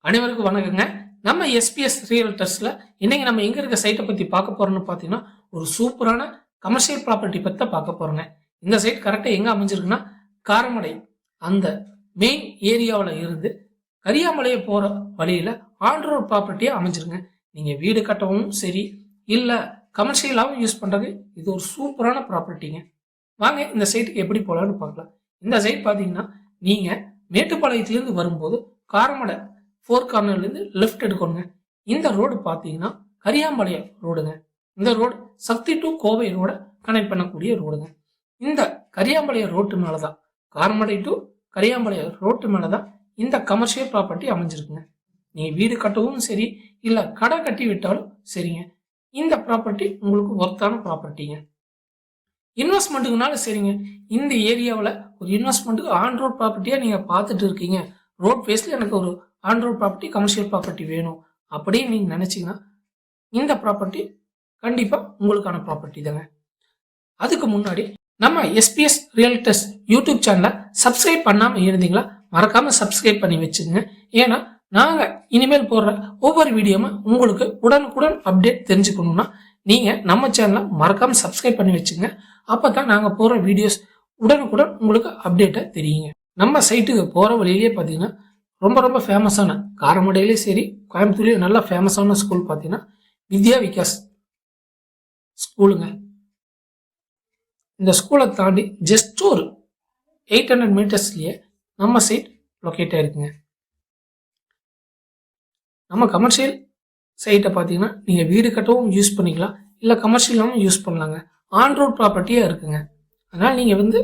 அனைவருக்கும் வணக்கங்க. நம்ம எஸ்பிஎஸ் ரியல்டர்ஸ்ல இன்னைக்கு நம்ம எங்க இருக்க சைட்டை பத்தி பார்க்க போறோம்னு பார்த்தீங்கன்னா, ஒரு சூப்பரான கமர்ஷியல் ப்ராப்பர்ட்டி பத்தி தான் பார்க்க போறோங்க. இந்த சைட் கரெக்டா எங்க அமைஞ்சிருக்குன்னா, காரமடை அந்த மெயின் ஏரியாவில் இருந்து கரியாமலையை போற வழியில ஆன் ரோட் ப்ராப்பர்ட்டியா அமைஞ்சிருங்க. நீங்க வீடு கட்டவும் சரி, இல்ல கமர்ஷியலாகவும் யூஸ் பண்றது இது ஒரு சூப்பரான ப்ராப்பர்ட்டிங்க. வாங்க இந்த சைட்டுக்கு எப்படி போலான்னு பார்க்கலாம். இந்த சைட் பார்த்தீங்கன்னா, நீங்க மேட்டுப்பாளையத்திலிருந்து வரும்போது காரமடை 4 கார்னர்லேருந்து லெஃப்ட் எடுக்கணுங்க. இந்த ரோடு பார்த்தீங்கன்னா கரியாம்பாளையம் ரோடுங்க. இந்த ரோடு சக்தி டு கோவை ரோட கனெக்ட் பண்ணக்கூடிய ரோடுங்க. இந்த கரியாம்பாளையம் ரோட்டு மேலே தான், காரமடை டு கரியாம்பாளையம் ரோட்டு மேலே தான் இந்த கமர்ஷியல் ப்ராப்பர்ட்டி அமைஞ்சிருக்குங்க. நீங்கள் வீடு கட்டவும் சரி, இல்லை கடை கட்டி விட்டாலும் சரிங்க, இந்த ப்ராப்பர்ட்டி உங்களுக்கு ஒர்த்தான ப்ராப்பர்ட்டிங்க. இன்வெஸ்ட்மெண்ட்டுக்குனாலும் சரிங்க, இந்த ஏரியாவில் ஒரு இன்வெஸ்ட்மெண்ட்டுக்கு ஆன் ரோட் ப்ராப்பர்ட்டியாக நீங்கள் பார்த்துட்டு இருக்கீங்க, ரோட் ஃபேஸில் எனக்கு ஒரு on road property commercial property வேணும் அப்படின்னு நீங்கள் நினச்சிங்கன்னா இந்த ப்ராப்பர்ட்டி கண்டிப்பாக உங்களுக்கான ப்ராப்பர்ட்டி தாங்க. அதுக்கு முன்னாடி நம்ம எஸ்பிஎஸ் ரியல்டர்ஸ் யூடியூப் சேனலை சப்ஸ்கிரைப் பண்ணாமல் இருந்தீங்களா மறக்காமல் சப்ஸ்கிரைப் பண்ணி வச்சுங்க. ஏன்னா நாங்கள் இனிமேல் போடுற ஒவ்வொரு வீடியோவும் உங்களுக்கு உடனுக்குடன் அப்டேட் தெரிஞ்சுக்கணுன்னா நீங்கள் நம்ம சேனலை மறக்காமல் சப்ஸ்கிரைப் பண்ணி வச்சுங்க. அப்போ தான் நாங்கள் போடுற வீடியோஸ் உடனுக்குடன் உங்களுக்கு அப்டேட்டாக தெரியுங்க. நம்ம சைட்டுக்கு போகிற வழியிலே பார்த்தீங்கன்னா ரொம்ப ரொம்ப ஃபேமஸான, காரமடையிலே சரி கோயம்புத்தூர்லேயும் நல்லா ஃபேமஸான ஸ்கூல் பார்த்தீங்கன்னா வித்யா விகாஸ் ஸ்கூலுங்க. இந்த ஸ்கூலை தாண்டி ஜஸ்ட் ஒரு 800 மீட்டர்ஸ்லேயே நம்ம சைட் லொக்கேட் ஆகிருக்குங்க. நம்ம கமர்ஷியல் சைட்டை பார்த்தீங்கன்னா நீங்கள் வீடு கட்டவும் யூஸ் பண்ணிக்கலாம், இல்லை கமர்ஷியலாகவும் யூஸ் பண்ணலாங்க. ஆன் ரோட் ப்ராப்பர்ட்டியாக இருக்குங்க. அதனால் நீங்கள் வந்து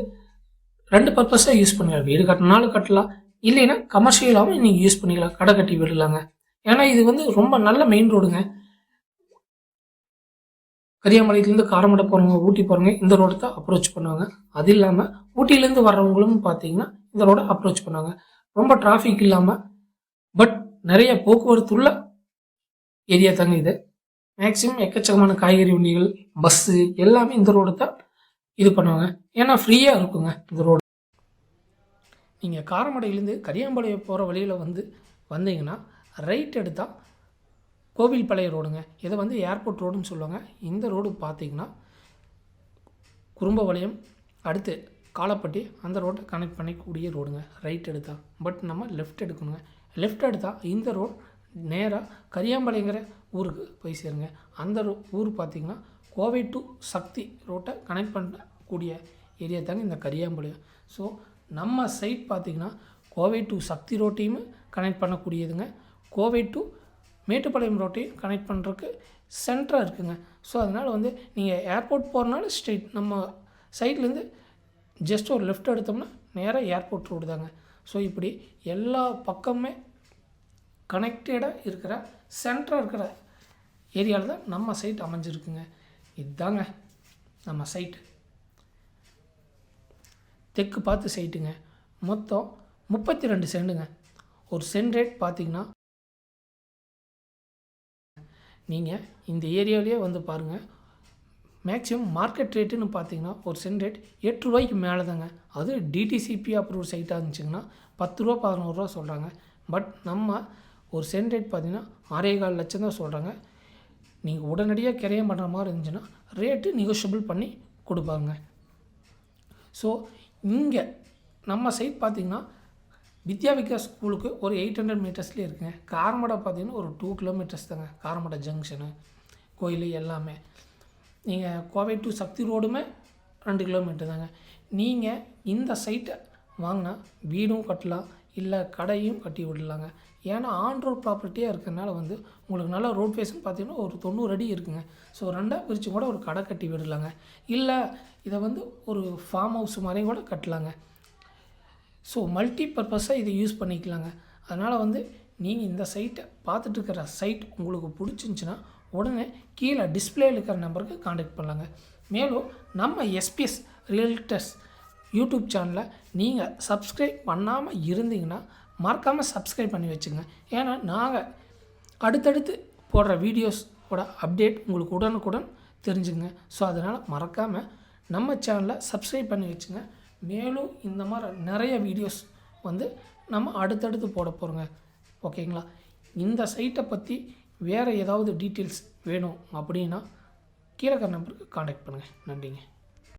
2 பர்பஸாக யூஸ் பண்ணிக்கலாம். வீடு கட்டினாலும் கட்டலாம், இல்லைன்னா கமர்ஷியலாகவும் நீங்கள் யூஸ் பண்ணிக்கலாம், கடை கட்டி விடலாங்க. ஏன்னா இது வந்து ரொம்ப நல்ல மெயின் ரோடுங்க. கரியாமலையிலேருந்து காரமடை போகிறவங்க, ஊட்டி போகிறவங்க இந்த ரோடு தான் அப்ரோச் பண்ணுவாங்க. அது இல்லாமல் ஊட்டியிலேருந்து வர்றவங்களும் பார்த்தீங்கன்னா இந்த ரோடை அப்ரோச் பண்ணுவாங்க. ரொம்ப டிராஃபிக் இல்லாமல் பட் நிறைய போக்குவரத்து உள்ள ஏரியா தாங்க இது. மேக்ஸிமம் எக்கச்சக்கமான காய்கறி வண்டிகள், பஸ்ஸு எல்லாமே இந்த ரோடு தான் இது பண்ணுவாங்க. ஏன்னா ஃப்ரீயாக இருக்குங்க இந்த ரோடு. நீங்கள் காரமடையிலேருந்து கரியாம்பாளையம் போகிற வழியில் வந்தீங்கன்னா ரைட் எடுத்தால் கோவில்பாளையம் ரோடுங்க. இதை வந்து ஏர்போர்ட் ரோடுன்னு சொல்லுவாங்க. இந்த ரோடு பார்த்தீங்கன்னா குறும்பபாளையம் அடுத்து காலப்பட்டி அந்த ரோட்டை கனெக்ட் பண்ணிக்கூடிய ரோடுங்க. ரைட் எடுத்தால் பட் நம்ம லெஃப்ட் எடுக்கணுங்க. லெஃப்ட் எடுத்தால் இந்த ரோடு நேராக கரியாம்பாளையங்கிற ஊருக்கு போய் சேருங்க. அந்த ஊர் பார்த்திங்கன்னா கோவை டு சக்தி ரோட்டை கனெக்ட் பண்ணக்கூடிய ஏரியா தாங்க இந்த கரியாம்பாளையம். ஸோ நம்ம சைட் பார்த்திங்கன்னா கோவை டு சக்தி ரோட்டையும் கனெக்ட் பண்ணக்கூடியதுங்க, கோவை டு மேட்டுப்பாளையம் ரோட்டையும் கனெக்ட் பண்ணுறதுக்கு சென்டராக இருக்குங்க. ஸோ அதனால் நீங்கள் ஏர்போர்ட் போகிறனால ஸ்ட்ரெயிட் நம்ம சைட்லேருந்து ஜஸ்ட் ஒரு லெஃப்ட் எடுத்தோம்னா நேராக ஏர்போர்ட் ரோடு தாங்க. ஸோ இப்படி எல்லா பக்கமுமே கனெக்டடாக இருக்கிற சென்டராக இருக்கிற ஏரியாவில் தான் நம்ம சைட் அமைஞ்சிருக்குங்க. இதுதாங்க நம்ம சைட்டு. தெற்கு பார்த்து சைட்டுங்க. மொத்தம் 32 சென்ட்டுங்க. ஒரு சென்ட் ரேட் பார்த்திங்கன்னா நீங்கள் இந்த ஏரியாவிலே பாருங்கள், மேக்ஸிமம் மார்க்கெட் ரேட்டுன்னு பார்த்தீங்கன்னா ஒரு சென்ட் ரேட் 8 ரூபாய்க்கு மேலே தாங்க. அது டிடிசிபி அப்ரூவ் சைட்டாக இருந்துச்சுங்கன்னா 10 ரூபா 11 ரூபா சொல்கிறாங்க. பட் நம்ம ஒரு சென்ட் ரேட் பார்த்திங்கன்னா 6.25 லட்சம் தான் சொல்கிறாங்க. நீங்கள் உடனடியாக கிரையம் பண்ணுற மாதிரி இருந்துச்சுன்னா ரேட்டு நெகோஷியபிள் பண்ணி கொடுப்பாங்க. ஸோ இங்கே நம்ம சைட் பார்த்திங்கன்னா வித்யா விகாஸ் ஸ்கூலுக்கு ஒரு 800 மீட்டர்ஸ்லேயே இருக்குங்க. காரமடை பார்த்திங்கன்னா ஒரு 2 கிலோமீட்டர்ஸ் தாங்க. காரமடை ஜங்ஷனு கோயில் எல்லாமே. நீங்கள் கோவை டு சக்தி ரோடுமே 2 கிலோமீட்டர் தாங்க. நீங்கள் இந்த சைட்டை வாங்கினா வீடும் கட்டலாம், இல்லை கடையும் கட்டி விடலாங்க. ஏன்னா ஆன் ரோட் ப்ராப்பர்ட்டியாக இருக்கிறதுனால உங்களுக்கு நல்லா ரோட் ஃபேஸ்ன்னு பார்த்தீங்கன்னா ஒரு 90 அடி இருக்குங்க. ஸோ 2ஆக பிரித்து கூட ஒரு கடை கட்டி விடலாங்க, இல்லை இதை ஒரு ஃபார்ம் ஹவுஸ் மாதிரியும் கூட கட்டலாங்க. ஸோ மல்டி பர்பஸாக இதை யூஸ் பண்ணிக்கலாங்க. அதனால் நீங்கள் இந்த சைட்டை பார்த்துட்டு இருக்கிற சைட் உங்களுக்கு பிடிச்சிருந்துச்சின்னா உடனே கீழே டிஸ்பிளேயில் இருக்கிற நம்பருக்கு காண்டாக்ட் பண்ணலாங்க. மேலும் நம்ம எஸ்பிஎஸ் ரியல்டர்ஸ் யூடியூப் சேனலை நீங்கள் சப்ஸ்கிரைப் பண்ணாமல் இருந்தீங்கன்னா மறக்காமல் சப்ஸ்கிரைப் பண்ணி வச்சுங்க. ஏன்னா நாங்கள் அடுத்தடுத்து போடுற வீடியோஸோட அப்டேட் உங்களுக்கு உடனுக்குடன் தெரிஞ்சுங்க. ஸோ அதனால் மறக்காமல் நம்ம சேனலை சப்ஸ்கிரைப் பண்ணி வச்சுங்க. மேலும் இந்த மாதிரி நிறைய வீடியோஸ் நம்ம அடுத்தடுத்து போட போகிறோங்க. ஓகேங்களா? இந்த சைட்டை பற்றி வேறு ஏதாவது டீட்டெயில்ஸ் வேணும் அப்படின்னா கீழே நம்பருக்கு காண்டாக்ட் பண்ணுங்கள். நன்றிங்க.